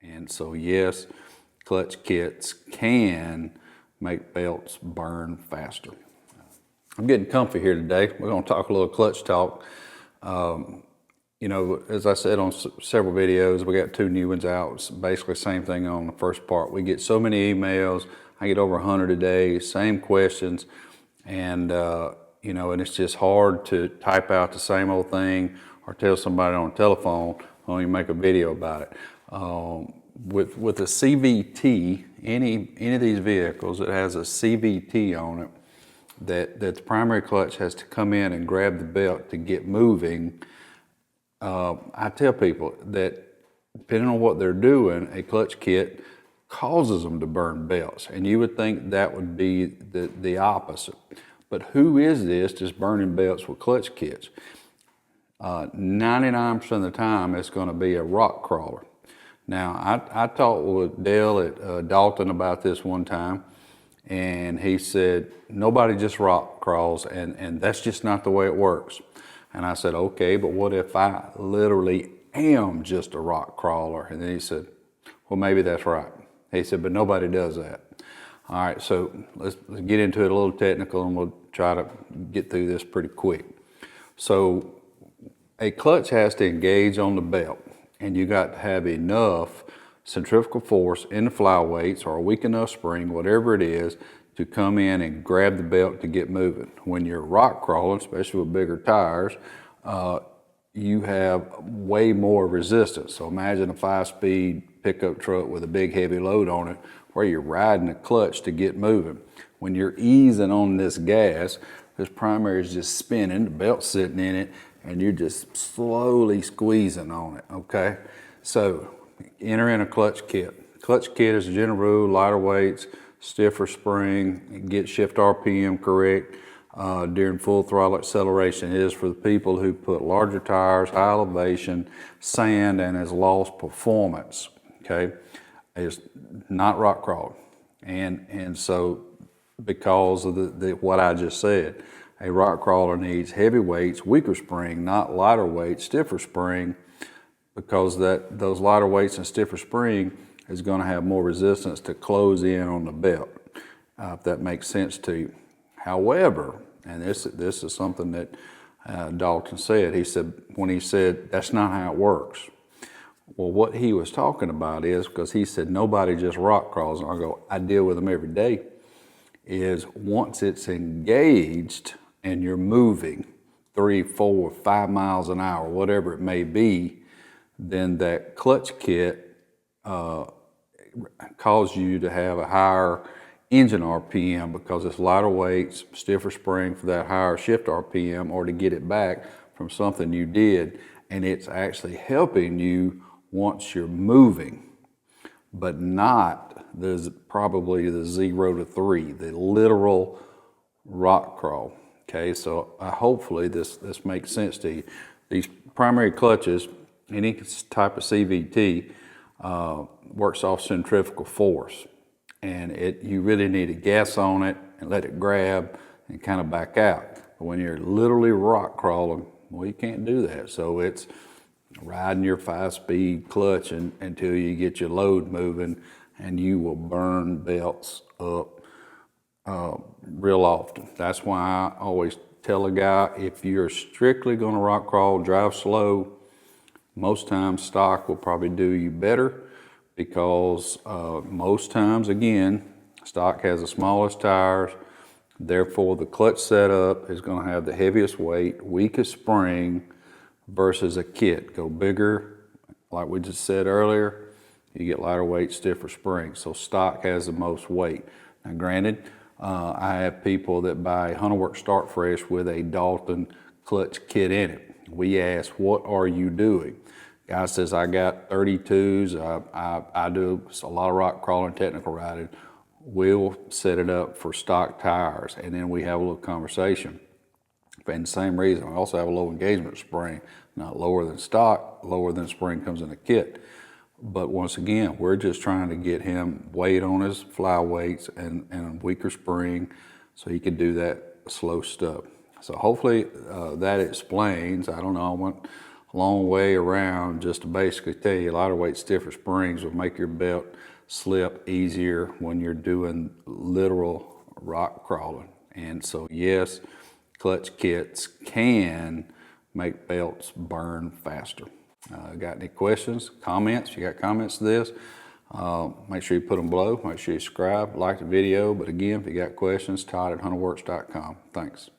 And so yes, clutch kits can make belts burn faster. I'm getting comfy here today. We're going to talk a little clutch talk. You know, as I said on several videos, we got 2 new ones out. It's basically the same thing on the first part. We get so many emails. I get over 100 a day, same questions. And, you know, and it's just hard to type out the same old thing or tell somebody on the telephone, or you make a video about it. With a CVT, any of these vehicles that has a CVT on it, that the primary clutch has to come in and grab the belt to get moving. I tell people that depending on what they're doing, a clutch kit causes them to burn belts. And you would think that would be the opposite. But who is this just burning belts with clutch kits? 99% of the time, it's going to be a rock crawler. Now, I talked with Dale at Dalton about this one time, and he said, nobody just rock crawls, and that's just not the way it works. And I said, okay, but what if I literally am just a rock crawler? And then he said, well, maybe that's right. He said, but nobody does that. All right, so let's get into it a little technical, and we'll try to get through this pretty quick. So a clutch has to engage on the belt, and you got to have enough centrifugal force in the flyweights or a weak enough spring, whatever it is, to come in and grab the belt to get moving. When you're rock crawling, especially with bigger tires, you have way more resistance. So imagine a 5-speed pickup truck with a big heavy load on it where you're riding the clutch to get moving. When you're easing on this gas, this primary is just spinning, the belt's sitting in it, and you're just slowly squeezing on it, okay? So enter in a clutch kit. Clutch kit is a general rule, lighter weights, stiffer spring, get shift RPM correct during full throttle acceleration. It is for the people who put larger tires, high elevation, sand, and has lost performance, okay? It's not rock crawling. And so because of what I just said, a rock crawler needs heavy weights, weaker spring, not lighter weights, stiffer spring, because those lighter weights and stiffer spring is going to have more resistance to close in on the belt, if that makes sense to you. However, and this is something that Dalton said, when he said, that's not how it works. Well, what he was talking about is, because he said, nobody just rock crawls, and I go, I deal with them every day, is once it's engaged and you're moving 3, 4, 5 miles an hour, whatever it may be, then that clutch kit cause you to have a higher engine RPM because it's lighter weights, stiffer spring for that higher shift RPM, or to get it back from something you did, and it's actually helping you once you're moving, but not probably the 0 to 3, the literal rock crawl. Okay, so hopefully this makes sense to you. These primary clutches, any type of CVT, works off centrifugal force, and you really need to gas on it and let it grab and kind of back out. But when you're literally rock crawling, well, you can't do that. So it's riding your 5-speed clutch until you get your load moving, and you will burn belts up real often. That's why I always tell a guy, if you're strictly going to rock crawl, drive slow. Most times stock will probably do you better, because most times, again, stock has the smallest tires, therefore the clutch setup is going to have the heaviest weight, weakest spring, versus a kit. Go bigger, like we just said earlier, you get lighter weight, stiffer spring. So stock has the most weight. Now granted, I have people that buy Hunterworks Start Fresh with a Dalton clutch kit in it. We ask, what are you doing? Guy says, I got 32s, I do a lot of rock crawling, technical riding. We'll set it up for stock tires, and then we have a little conversation. And the same reason, I also have a low engagement spring, not lower than stock, lower than spring comes in a kit. But once again, we're just trying to get him weight on his flyweights and a weaker spring so he can do that slow stuff. So hopefully that explains. I don't know, I went long way around just to basically tell you lighter weight, stiffer springs will make your belt slip easier when you're doing literal rock crawling. And so yes, clutch kits can make belts burn faster. Got any questions, comments? If you got comments to this, make sure you put them below. Make sure you subscribe, like the video. But again, if you got questions, Todd at Hunterworks.com. Thanks.